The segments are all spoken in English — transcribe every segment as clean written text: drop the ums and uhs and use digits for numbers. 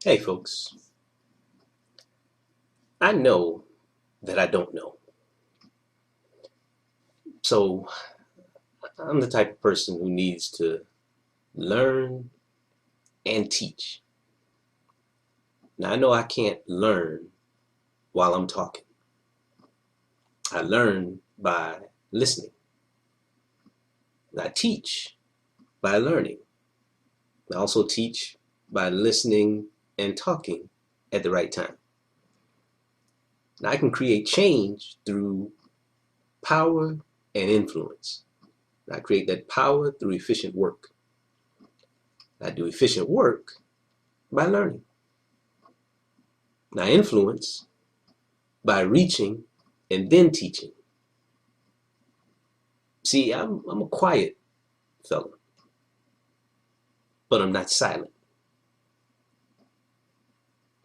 Hey folks, I know that I don't know. So I'm the type of person who needs to learn and teach. Now I know I can't learn while I'm talking. I learn by listening. I teach by learning. I also teach by listening and talking at the right time. Now I can create change through power and influence. I create that power through efficient work. I do efficient work by learning. I influence by reaching and then teaching. See, I'm a quiet fellow, but I'm not silent.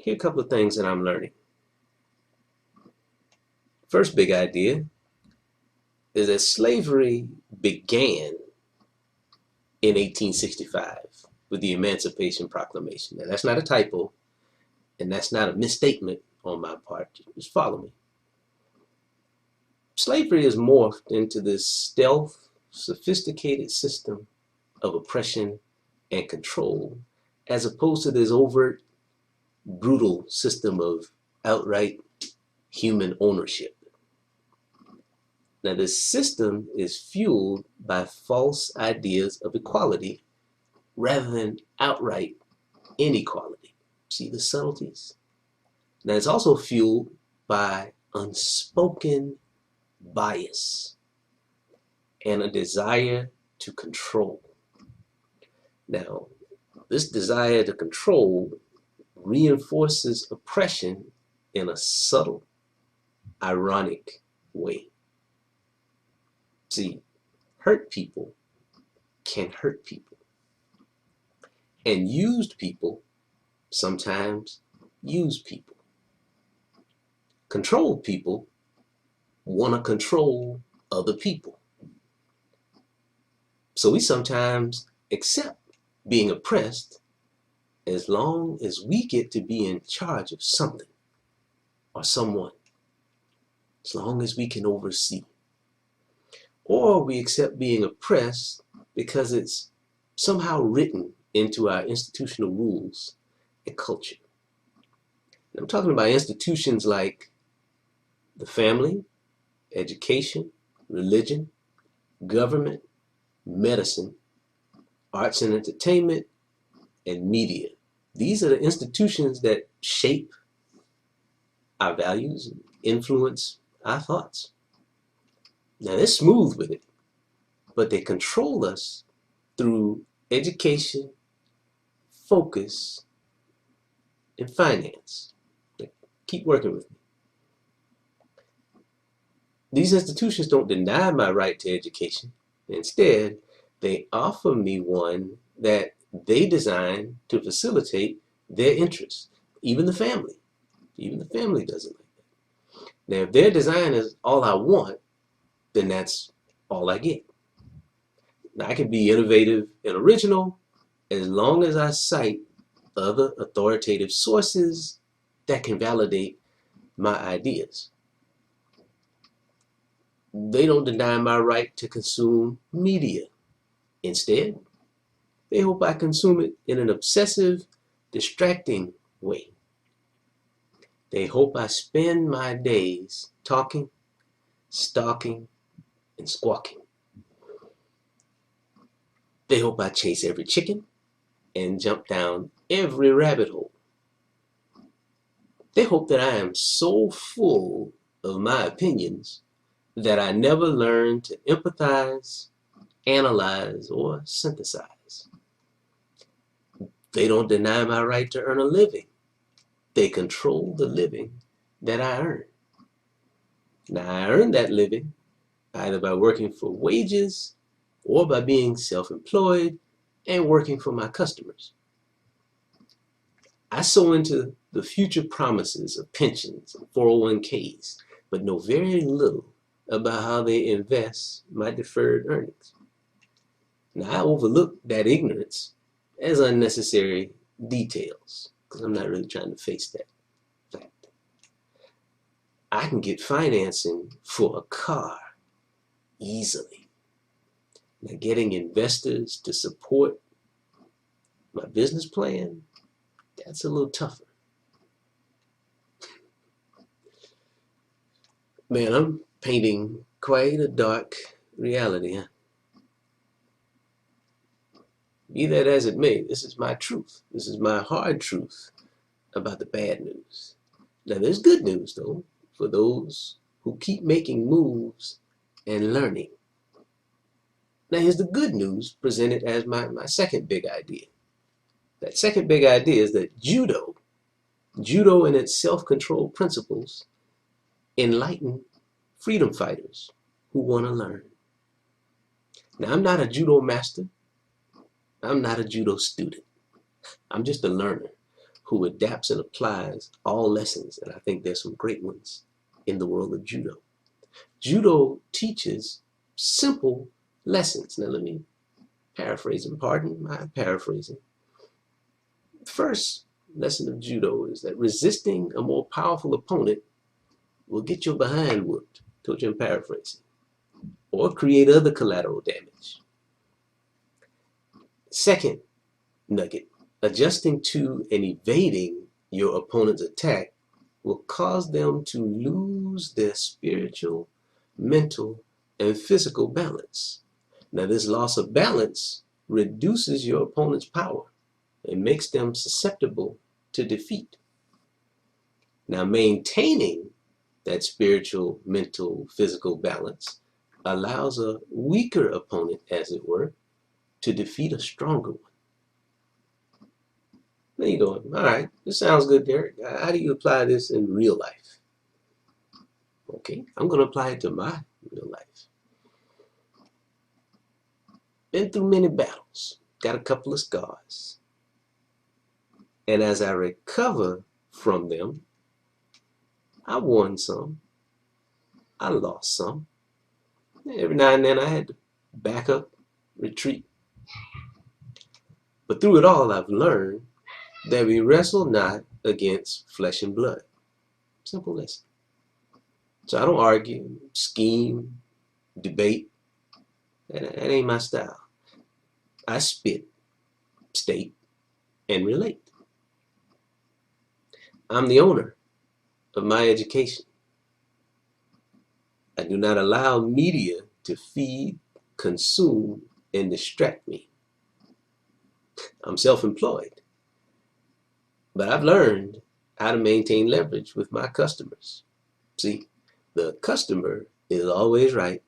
Here are a couple of things that I'm learning. First big idea is that slavery began in 1865 with the Emancipation Proclamation. Now, that's not a typo, and that's not a misstatement on my part. Just follow me. Slavery has morphed into this stealth, sophisticated system of oppression and control, as opposed to this overt, brutal system of outright human ownership. Now, this system is fueled by false ideas of equality rather than outright inequality. See the subtleties? Now, it's also fueled by unspoken bias and a desire to control. Now, this desire to control reinforces oppression in a subtle, ironic way. See, hurt people can hurt people, and used people sometimes use people. Controlled people want to control other people. So we sometimes accept being oppressed as long as we get to be in charge of something or someone, as long as we can oversee. Or we accept being oppressed because it's somehow written into our institutional rules and culture. And I'm talking about institutions like the family, education, religion, government, medicine, arts and entertainment, and media. These are the institutions that shape our values and influence our thoughts. Now, they're smooth with it, but they control us through education, focus, and finance. Keep working with me. These institutions don't deny my right to education. Instead, they offer me one that they design to facilitate their interests. Even the family doesn't like that. Now, if their design is all I want, then that's all I get. Now, I can be innovative and original as long as I cite other authoritative sources that can validate my ideas. They don't deny my right to consume media. Instead, they hope I consume it in an obsessive, distracting way. They hope I spend my days talking, stalking, and squawking. They hope I chase every chicken and jump down every rabbit hole. They hope that I am so full of my opinions that I never learn to empathize, analyze, or synthesize. They don't deny my right to earn a living. They control the living that I earn. Now, I earn that living either by working for wages or by being self-employed and working for my customers. I sow into the future promises of pensions and 401ks, but know very little about how they invest my deferred earnings. Now, I overlook that ignorance as unnecessary details. because I'm not really trying to face that fact. I can get financing for a car easily. Now, getting investors to support my business plan, that's a little tougher. Man, I'm painting quite a dark reality, huh? Be that as it may, this is my truth. This is my hard truth about the bad news. Now, there's good news, though, for those who keep making moves and learning. Now, here's the good news presented as my second big idea. That second big idea is that judo and its self-control principles enlighten freedom fighters who want to learn. Now, I'm not a judo master. I'm not a judo student. I'm just a learner who adapts and applies all lessons, and I think there's some great ones in the world of judo. Judo teaches simple lessons. Now, let me paraphrase them. Pardon my paraphrasing. First lesson of judo is that resisting a more powerful opponent will get your behind whooped. Told you I'm paraphrasing. Or create other collateral damage. Second nugget, adjusting to and evading your opponent's attack will cause them to lose their spiritual, mental, and physical balance. Now, this loss of balance reduces your opponent's power and makes them susceptible to defeat. Now, maintaining that spiritual, mental, physical balance allows a weaker opponent, as it were, to defeat a stronger one. There you go. All right, this sounds good, Derek. How do you apply this in real life? Okay, I'm going to apply it to my real life. Been through many battles, got a couple of scars. And as I recover from them, I won some, I lost some. Every now and then I had to back up, retreat. But through it all, I've learned that we wrestle not against flesh and blood. Simple lesson. So I don't argue, scheme, debate. That ain't my style. I spit, state, and relate. I'm the owner of my education. I do not allow media to feed, consume, and distract me. I'm self-employed, but I've learned how to maintain leverage with my customers. See, the customer is always right,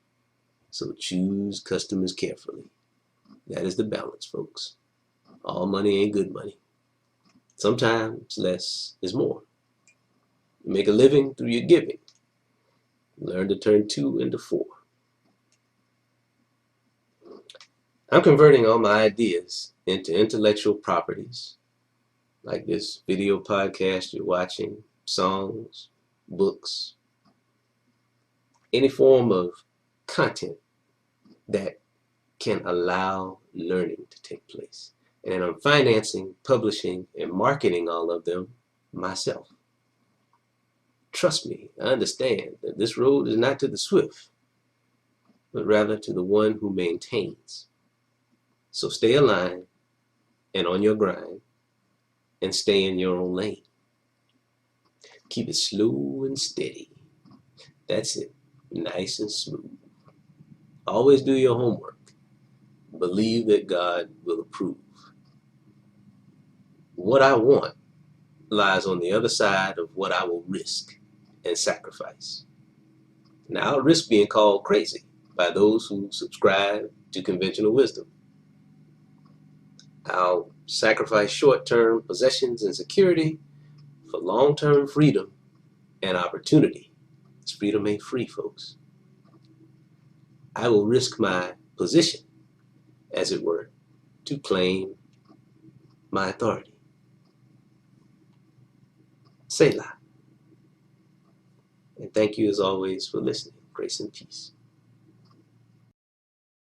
so choose customers carefully. That is the balance, folks. All money ain't good money. Sometimes less is more. You make a living through your giving. Learn to turn 2 into 4. I'm converting all my ideas into intellectual properties, like this video podcast you're watching, songs, books, any form of content that can allow learning to take place. And I'm financing, publishing, and marketing all of them myself. Trust me, I understand that this road is not to the swift, but rather to the one who maintains. So stay aligned and on your grind and stay in your own lane. Keep it slow and steady. That's it, nice and smooth. Always do your homework. Believe that God will approve. What I want lies on the other side of what I will risk and sacrifice. Now, I'll risk being called crazy by those who subscribe to conventional wisdom. I'll sacrifice short-term possessions and security for long-term freedom and opportunity. This freedom ain't free, folks. I will risk my position, as it were, to claim my authority. Selah. And thank you as always for listening. Grace and peace.